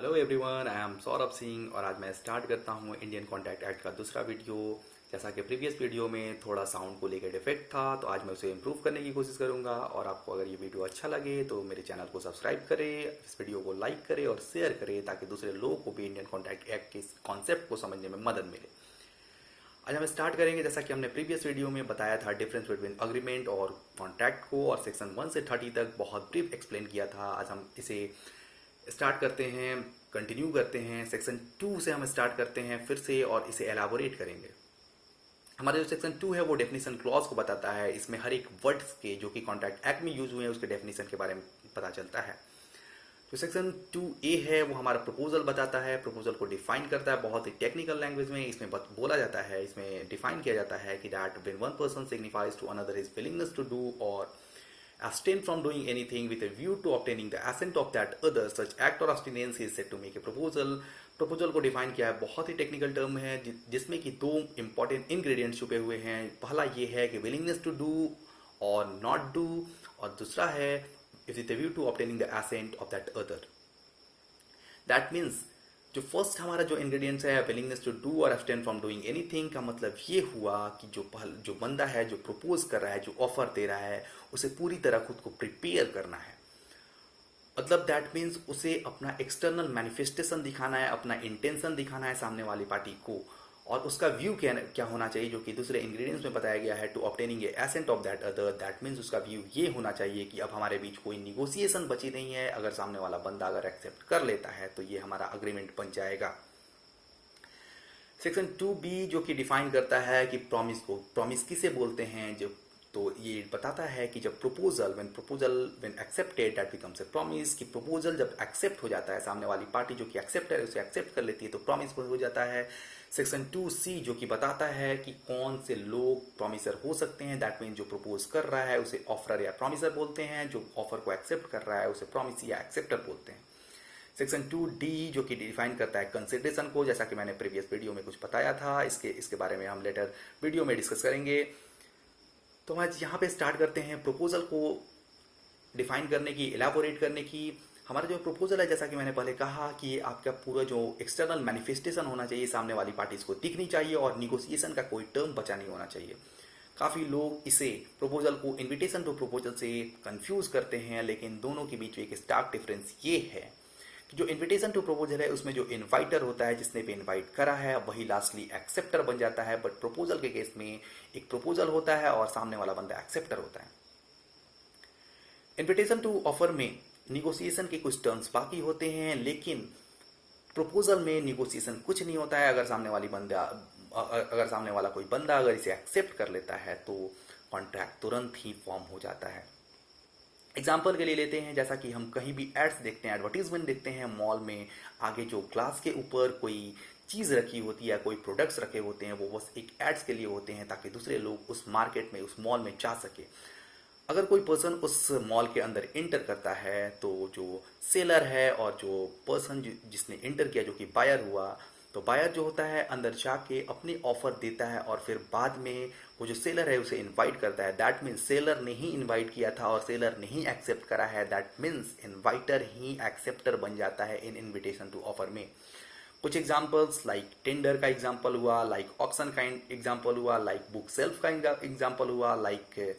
Hello everyone, I am Saurabh Singh और आज मैं स्टार्ट करता हूँ इंडियन कॉन्टैक्ट एक्ट का दूसरा वीडियो। जैसा कि प्रीवियस वीडियो में थोड़ा साउंड को लेकर डिफेक्ट था, तो आज मैं उसे इम्प्रूव करने की कोशिश करूँगा। और आपको अगर ये वीडियो अच्छा लगे तो मेरे चैनल को सब्सक्राइब करें, इस वीडियो को लाइक करें और शेयर करें ताकि दूसरे लोगों को भी इंडियन कॉन्टैक्ट एक्ट के कॉन्सेप्ट को समझने में मदद मिले। आज हम स्टार्ट करेंगे जैसा कि हमने प्रीवियस वीडियो में बताया था डिफरेंस बिटवीन अग्रीमेंट और कॉन्ट्रैक्ट को, और सेक्शन 1 से 30 तक बहुत ब्रीफ एक्सप्लेन किया था। आज हम इसे स्टार्ट करते हैं, कंटिन्यू करते हैं। सेक्शन 2 से हम स्टार्ट करते हैं फिर से और इसे एलाबोरेट करेंगे। हमारा जो सेक्शन 2 है वो डेफिनेशन क्लॉज को बताता है। इसमें हर एक वर्ड्स के जो कि कॉन्ट्रैक्ट एक्ट में यूज हुए हैं उसके डेफिनेशन के बारे में पता चलता है। जो सेक्शन 2A है वो हमारा प्रपोजल बताता है, प्रपोजल को डिफाइन करता है बहुत ही टेक्निकल लैंग्वेज में। इसमें बोला जाता है, इसमें डिफाइन किया जाता है कि that when one person signifies to another his willingness to do or abstain from doing anything with a view to obtaining the assent of that other, such act or abstinence is said to make a proposal। Proposal को define किया है, बहुत ही technical term है जिसमें कि दो important ingredients छुपे हुए हैं। पहला ये है कि विलिंगनेस टू डू और नॉट डू, और दूसरा है with a view to obtaining the assent of that other। That means जो फर्स्ट हमारा जो इंग्रेडिएंट्स है विलिंगनेस टू डू और अब्सटेन फ्रॉम डूइंग एनीथिंग का मतलब ये हुआ कि जो बंदा है, जो प्रपोज कर रहा है, जो ऑफर दे रहा है, उसे पूरी तरह खुद को प्रिपेयर करना है। मतलब दैट मीन्स उसे अपना एक्सटर्नल मैनिफेस्टेशन दिखाना है, अपना इंटेंशन दिखाना है सामने वाली पार्टी को, और उसका व्यू क्या होना चाहिए जो कि दूसरे इंग्रेडिएंट्स में बताया गया है, to obtaining a assent of that other. That means उसका व्यू ये होना चाहिए कि अब हमारे बीच कोई निगोसिएशन बची नहीं है। अगर सामने वाला बंदा अगर एक्सेप्ट कर लेता है तो ये हमारा अग्रीमेंट बन जाएगा। सेक्शन 2B जो कि डिफाइन करता है कि प्रॉमिस किसे बोलते हैं, जो तो ये बताता है कि जब when accepted that becomes a promise, कि प्रपोजल जब एक्सेप्ट हो जाता है, सामने वाली पार्टी जो कि एक्सेप्ट है उसे एक्सेप्ट कर लेती है तो प्रॉमिस हो जाता है। सेक्शन 2C जो कि बताता है कि कौन से लोग प्रॉमिसर हो सकते हैं। दैट मीन जो प्रपोज कर रहा है उसे ऑफर या प्रॉमिसर बोलते हैं, जो ऑफर को एक्सेप्ट कर रहा है उसे प्रॉमिस या एक्सेप्टर बोलते हैं। सेक्शन 2D जो कि डिफाइन करता है कंसिडरेशन को, जैसा कि मैंने प्रीवियस वीडियो में कुछ बताया था, इसके बारे में हम लेटर वीडियो में डिस्कस करेंगे। तो हम आज यहाँ पे स्टार्ट करते हैं प्रपोजल को डिफाइन करने की, एलाबोरेट करने की। हमारा जो प्रपोजल है, जैसा कि मैंने पहले कहा कि आपका पूरा जो एक्सटर्नल मैनिफेस्टेशन होना चाहिए, सामने वाली पार्टीज को दिखनी चाहिए और निगोसिएशन का कोई टर्म बचा नहीं होना चाहिए। काफ़ी लोग इसे प्रपोजल को इन्विटेशन टू प्रपोजल से कंफ्यूज करते हैं, लेकिन दोनों के बीच एक स्टार्क डिफरेंस ये है कि जो इन्विटेशन टू प्रपोजल है उसमें जो इन्वाइटर होता है, जिसने भी इन्वाइट करा है, वही लास्टली एक्सेप्टर बन जाता है। बट प्रपोजल के केस में एक प्रपोजल होता है और सामने वाला बंदा एक्सेप्टर होता है। इन्विटेशन टू ऑफर में निगोसिएशन के कुछ टर्म्स बाकी होते हैं, लेकिन प्रपोजल में निगोसिएशन कुछ नहीं होता है। अगर सामने वाला कोई बंदा अगर इसे एक्सेप्ट कर लेता है तो कॉन्ट्रैक्ट तुरंत ही फॉर्म हो जाता है। एग्जाम्पल के लिए लेते हैं, जैसा कि हम कहीं भी एड्स देखते हैं, एडवर्टीजमेंट देखते हैं मॉल में, आगे जो ग्लास के ऊपर कोई चीज़ रखी होती है, कोई प्रोडक्ट्स रखे होते हैं, वो बस एक एड्स के लिए होते हैं ताकि दूसरे लोग उस मार्केट में, उस मॉल में जा सके। अगर कोई पर्सन उस मॉल के अंदर इंटर करता है तो जो सेलर है और जो पर्सन जिसने इंटर किया, जो कि बायर हुआ, तो बायर जो होता है अंदर जाके अपनी ऑफर देता है और फिर बाद में वो जो सेलर है उसे इनवाइट करता है। दैट मीन्स सेलर ने ही इनवाइट किया था और सेलर ने ही एक्सेप्ट करा है। दैट मीन्स इनवाइटर ही एक्सेप्टर बन जाता है इन इनविटेशन टू ऑफर में। कुछ एग्जाम्पल्स लाइक टेंडर का एग्जाम्पल हुआ, लाइक ऑक्शन का एग्जाम्पल हुआ, लाइक बुक सेल्फ का एग्जाम्पल हुआ, लाइक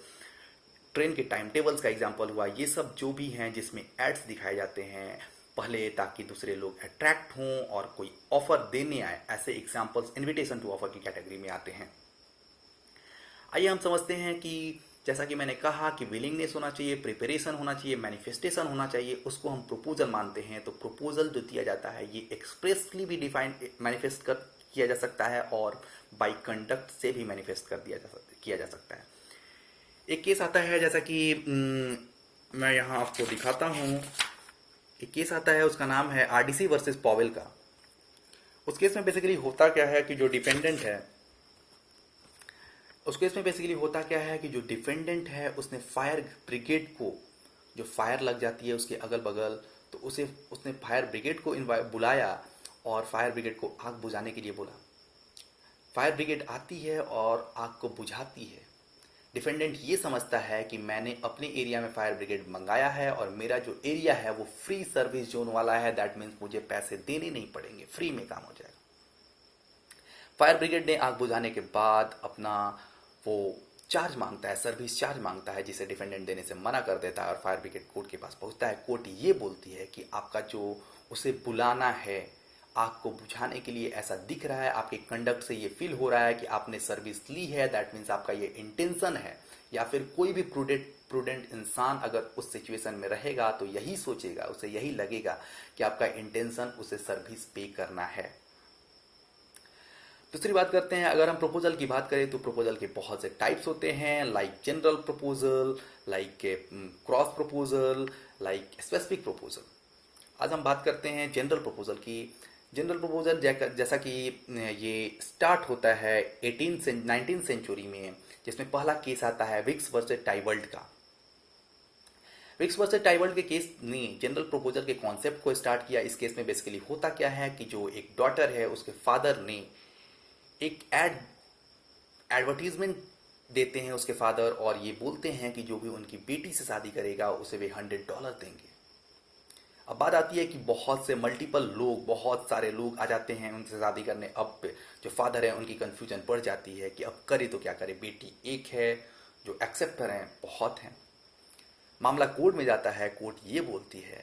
ट्रेन के टाइम टेबल्स का एग्जाम्पल हुआ। ये सब जो भी हैं जिसमें एड्स दिखाए जाते हैं पहले, ताकि दूसरे लोग अट्रैक्ट हों और कोई ऑफर देने आए, ऐसे एग्जाम्पल्स इनविटेशन टू ऑफर की कैटेगरी में आते हैं। आइए हम समझते हैं कि जैसा कि मैंने कहा कि विलिंगनेस होना चाहिए, प्रिपरेशन होना चाहिए, मैनिफेस्टेशन होना चाहिए, उसको हम प्रपोजल मानते हैं। तो प्रपोजल जो दिया जाता है ये एक्सप्रेसली भी डिफाइन मैनिफेस्ट किया जा सकता है और बाई कंडक्ट से भी मैनिफेस्ट किया जा सकता है। एक केस आता है, जैसा कि मैं यहाँ आपको दिखाता हूँ। एक केस आता है, उसका नाम है आरडीसी वर्सेस पॉवेल का। उस केस में बेसिकली होता क्या है कि जो डिफेंडेंट है, उस केस में बेसिकली होता क्या है कि जो डिफेंडेंट है उसने फायर ब्रिगेड को, जो फायर लग जाती है उसके अगल बगल, तो उसने फायर ब्रिगेड को बुलाया और फायर ब्रिगेड को आग बुझाने के लिए बोला। फायर ब्रिगेड आती है और आग को बुझाती है, डिफेंडेंट ये समझता है कि मैंने अपने एरिया में फायर ब्रिगेड मंगाया है और मेरा जो एरिया है वो फ्री सर्विस जोन वाला है, दैट मीन्स मुझे पैसे देने नहीं पड़ेंगे, फ्री में काम हो जाएगा। फायर ब्रिगेड ने आग बुझाने के बाद अपना वो चार्ज मांगता है, सर्विस चार्ज मांगता है, जिसे डिफेंडेंट देने से मना कर देता है और फायर ब्रिगेड कोर्ट के पास पहुंचता है। कोर्ट ये बोलती है कि आपका जो उसे बुलाना है आग को बुझाने के लिए, ऐसा दिख रहा है, आपके कंडक्ट से ये फील हो रहा है कि आपने सर्विस ली है, दैट मीन्स आपका ये इंटेंशन है। या फिर कोई भी प्रूडेंट इंसान अगर उस सिचुएशन में रहेगा तो यही सोचेगा, उसे यही लगेगा कि आपका इंटेंशन उसे सर्विस पे करना है। दूसरी बात करते हैं, अगर हम प्रपोजल की बात करें तो प्रपोजल के बहुत से टाइप्स होते हैं, like general proposal, like cross proposal, like specific proposal. आज हम बात करते हैं जनरल प्रपोजल की। जनरल प्रपोजल जैसा कि ये स्टार्ट होता है 19th सेंचुरी में, जिसमें पहला केस आता है विक्स वर्सेस टाइबल्ट का। विक्स वर्सेस टाइबल्ट के केस ने जनरल प्रपोजल के कॉन्सेप्ट को स्टार्ट किया। इस केस में बेसिकली होता क्या है कि जो एक डॉटर है उसके फादर ने एक एडवर्टीजमेंट देते हैं उसके फादर, और ये बोलते हैं कि जो भी उनकी बेटी से शादी करेगा उसे वे $100 देंगे। अब बात आती है कि बहुत से मल्टीपल लोग, बहुत सारे लोग आ जाते हैं उनसे शादी करने। अब जो फादर है उनकी कंफ्यूजन बढ़ जाती है कि अब करे तो क्या करे, बेटी एक है, जो एक्सेप्टर हैं बहुत हैं। मामला कोर्ट में जाता है। कोर्ट ये बोलती है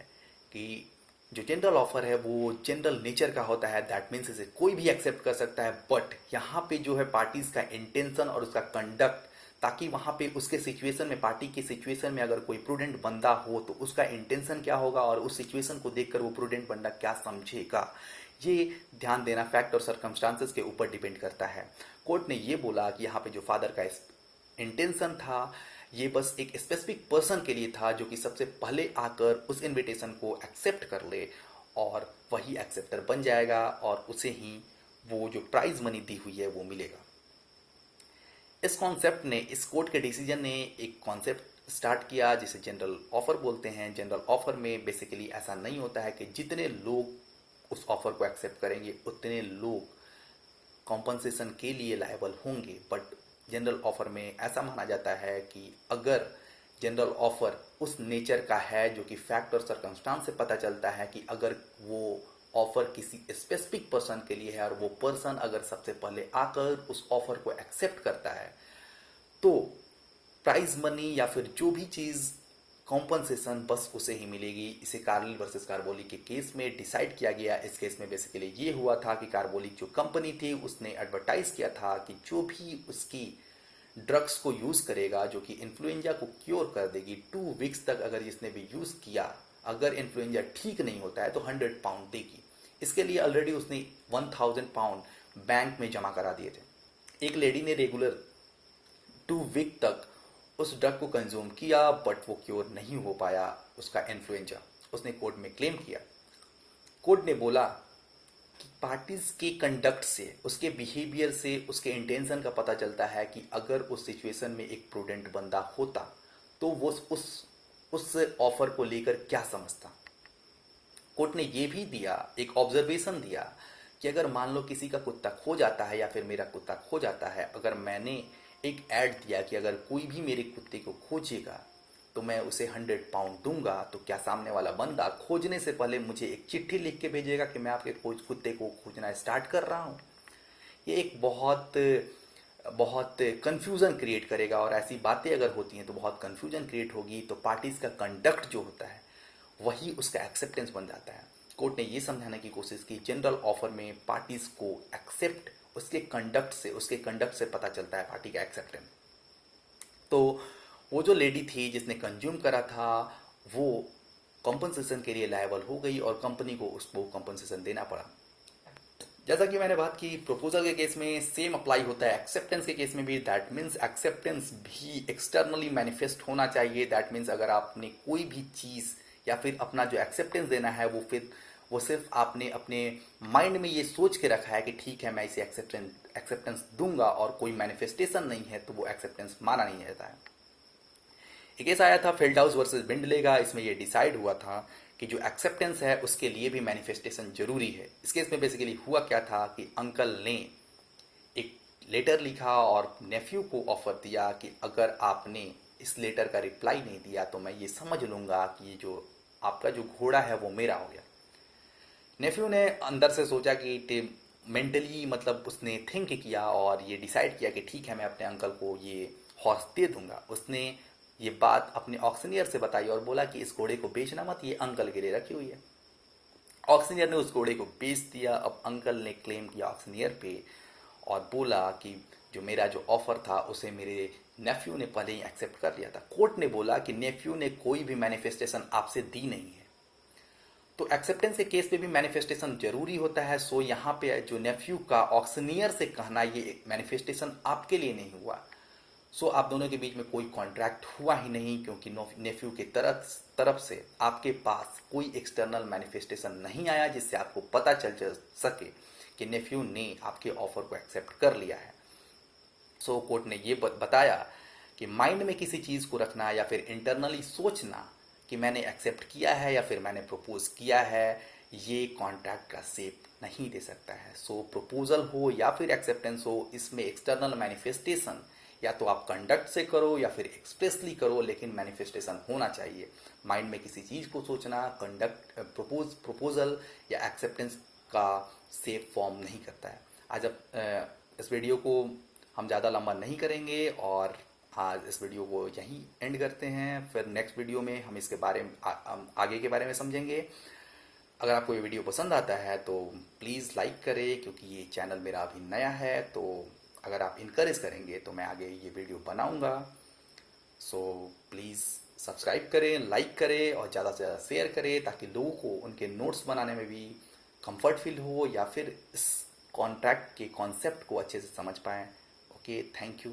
कि जो जनरल ऑफर है वो जनरल नेचर का होता है, दैट मीन्स इसे कोई भी एक्सेप्ट कर सकता है, बट यहाँ पे जो है पार्टीज का इंटेंशन और उसका कंडक्ट, ताकि वहाँ पे उसके सिचुएशन में, पार्टी के सिचुएशन में अगर कोई प्रूडेंट बंदा हो तो उसका इंटेंशन क्या होगा और उस सिचुएशन को देखकर वो प्रूडेंट बंदा क्या समझेगा, ये ध्यान देना फैक्ट और सर्कमस्टांसेस के ऊपर डिपेंड करता है। कोर्ट ने ये बोला कि यहाँ पे जो फादर का इंटेंशन था ये बस एक स्पेसिफिक पर्सन के लिए था, जो कि सबसे पहले आकर उस इनविटेशन को एक्सेप्ट कर ले और वही एक्सेप्टर बन जाएगा और उसे ही वो जो प्राइज मनी दी हुई है वो मिलेगा। इस कॉन्सेप्ट ने, इस कोर्ट के डिसीजन ने एक कॉन्सेप्ट स्टार्ट किया जिसे जनरल ऑफर बोलते हैं। जनरल ऑफर में बेसिकली ऐसा नहीं होता है कि जितने लोग उस ऑफर को एक्सेप्ट करेंगे उतने लोग कॉम्पनसेशन के लिए लायबल होंगे, बट जनरल ऑफर में ऐसा माना जाता है कि अगर जनरल ऑफर उस नेचर का है जो कि फैक्ट और सर्कमस्टांस से पता चलता है कि अगर वो ऑफर किसी स्पेसिफिक पर्सन के लिए है और वो पर्सन अगर सबसे पहले आकर उस ऑफर को एक्सेप्ट करता है तो प्राइज मनी या फिर जो भी चीज़ कॉम्पनसेशन बस उसे ही मिलेगी। इसे कार्लिल वर्सेस कार्बोलिक के केस में डिसाइड किया गया। इस केस में बेसिकली ये हुआ था कि कार्बोलिक जो कंपनी थी उसने एडवर्टाइज किया था कि जो भी उसकी ड्रग्स को यूज़ करेगा जो कि इन्फ्लुएंजा को क्योर कर देगी 2 वीक्स तक, अगर जिसने भी यूज़ किया, अगर इन्फ्लुएंजा ठीक नहीं होता है तो £100 देगी। इसके लिए ऑलरेडी उसने £1000 बैंक में जमा करा दिए थे। एक लेडी ने रेगुलर 2 वीक तक उस ड्रग को कंज्यूम किया बट वो क्योर नहीं हो पाया उसका इन्फ्लुएंजा। उसने कोर्ट में क्लेम किया। कोर्ट ने बोला कि पार्टीज के कंडक्ट से, उसके बिहेवियर से, उसके इंटेंशन का पता चलता है कि अगर उस सिचुएशन में एक प्रूडेंट बंदा होता तो वो उस ऑफर को लेकर क्या समझता। कोर्ट ने ये भी दिया, एक ऑब्जर्वेशन दिया कि अगर मान लो किसी का कुत्ता खो जाता है या फिर मेरा कुत्ता खो जाता है, अगर मैंने एक ऐड दिया कि अगर कोई भी मेरे कुत्ते को खोजेगा तो मैं उसे £100 दूंगा, तो क्या सामने वाला बंदा खोजने से पहले मुझे एक चिट्ठी लिख के भेजेगा कि मैं आपके कुत्ते को खोजना स्टार्ट कर रहा हूँ। ये एक बहुत कन्फ्यूज़न क्रिएट करेगा, और ऐसी बातें अगर होती हैं तो बहुत कन्फ्यूजन क्रिएट होगी। तो पार्टीज़ का कंडक्ट जो होता है वही उसका एक्सेप्टेंस बन जाता है। कोर्ट ने ये समझाने की कोशिश की जनरल ऑफर में पार्टीज़ को एक्सेप्ट उसके कंडक्ट से पता चलता है पार्टी का एक्सेप्टेंस। तो वो जो लेडी थी जिसने कंज्यूम करा था वो कॉम्पनसेशन के लिए लायबल हो गई और कंपनी को उसको कॉम्पनसेशन देना पड़ा। जैसा कि मैंने बात की प्रपोजल के केस में सेम अप्लाई होता है, एक्सेप्टेंस के केस में भी। दैट मीन्स एक्सेप्टेंस भी एक्सटर्नली मैनिफेस्ट होना चाहिए। दैट मीन्स अगर आपने कोई भी चीज़ या फिर अपना जो एक्सेप्टेंस देना है वो सिर्फ आपने अपने माइंड में ये सोच के रखा है कि ठीक है मैं इसे एक्सेप्टेंस दूंगा और कोई मैनिफेस्टेशन नहीं है तो वो एक्सेप्टेंस माना नहीं जाता है। एक केस आया था फेल्डहाउस वर्सेस बिंडले का। इसमें ये डिसाइड हुआ था कि जो एक्सेप्टेंस है उसके लिए भी मैनिफेस्टेशन जरूरी है। इस केस में बेसिकली हुआ क्या था कि अंकल ने एक लेटर लिखा और नेफ्यू को ऑफर दिया कि अगर आपने इस लेटर का रिप्लाई नहीं दिया तो मैं ये समझ लूँगा कि ये जो आपका जो घोड़ा है वो मेरा हो गया। नेफ्यू ने अंदर से सोचा कि मेंटली मतलब उसने थिंक किया और ये डिसाइड किया कि ठीक है मैं अपने अंकल को ये हॉर्स दे दूंगा। उसने ये बात अपने ऑक्शनियर से बताई और बोला कि इस घोड़े को बेचना मत, ये अंकल के लिए रखी हुई है। ऑक्शनियर ने उस घोड़े को बेच दिया। अब अंकल ने क्लेम किया ऑक्शनियर पे और बोला कि जो मेरा जो ऑफर था उसे मेरे नेफ्यू ने पहले ही एक्सेप्ट कर लिया था। कोर्ट ने बोला कि नेफ्यू ने कोई भी मैनिफेस्टेशन आपसे दी नहीं है, तो एक्सेप्टेंस के केस पे भी मैनिफेस्टेशन जरूरी होता है। सो यहाँ पे जो नेफ्यू का ऑक्शनियर से कहना ये मैनिफेस्टेशन आपके लिए नहीं हुआ, सो आप दोनों के बीच में कोई कॉन्ट्रैक्ट हुआ ही नहीं, क्योंकि नेफ्यू की तरफ से आपके पास कोई एक्सटर्नल मैनिफेस्टेशन नहीं आया जिससे आपको पता चल सके कि नेफ्यू ने आपके ऑफर को एक्सेप्ट कर लिया है। सो कोर्ट ने ये बताया कि माइंड में किसी चीज़ को रखना या फिर इंटरनली सोचना कि मैंने एक्सेप्ट किया है या फिर मैंने प्रपोज किया है, ये कॉन्ट्रैक्ट का शेप नहीं दे सकता है। सो प्रपोजल हो या फिर एक्सेप्टेंस हो, इसमें एक्सटर्नल मैनिफेस्टेशन या तो आप कंडक्ट से करो या फिर एक्सप्रेसली करो, लेकिन मैनिफेस्टेशन होना चाहिए। माइंड में किसी चीज़ को सोचना प्रपोजल या एक्सेप्टेंस का सेफ फॉर्म नहीं करता है। आज अब इस वीडियो को हम ज़्यादा लंबा नहीं करेंगे और आज इस वीडियो को यहीं एंड करते हैं। फिर नेक्स्ट वीडियो में हम इसके बारे में आगे के बारे में समझेंगे। अगर आपको ये वीडियो पसंद आता है तो प्लीज़ लाइक करें, क्योंकि ये चैनल मेरा अभी नया है। तो अगर आप इनकरेज करेंगे तो मैं आगे ये वीडियो बनाऊंगा। सो प्लीज़ सब्सक्राइब करें, लाइक करें और ज़्यादा से ज़्यादा शेयर करें, ताकि लोगों को उनके नोट्स बनाने में भी कंफर्ट फील हो या फिर इस कॉन्ट्रैक्ट के कॉन्सेप्ट को अच्छे से समझ पाएँ। Okay, thank you.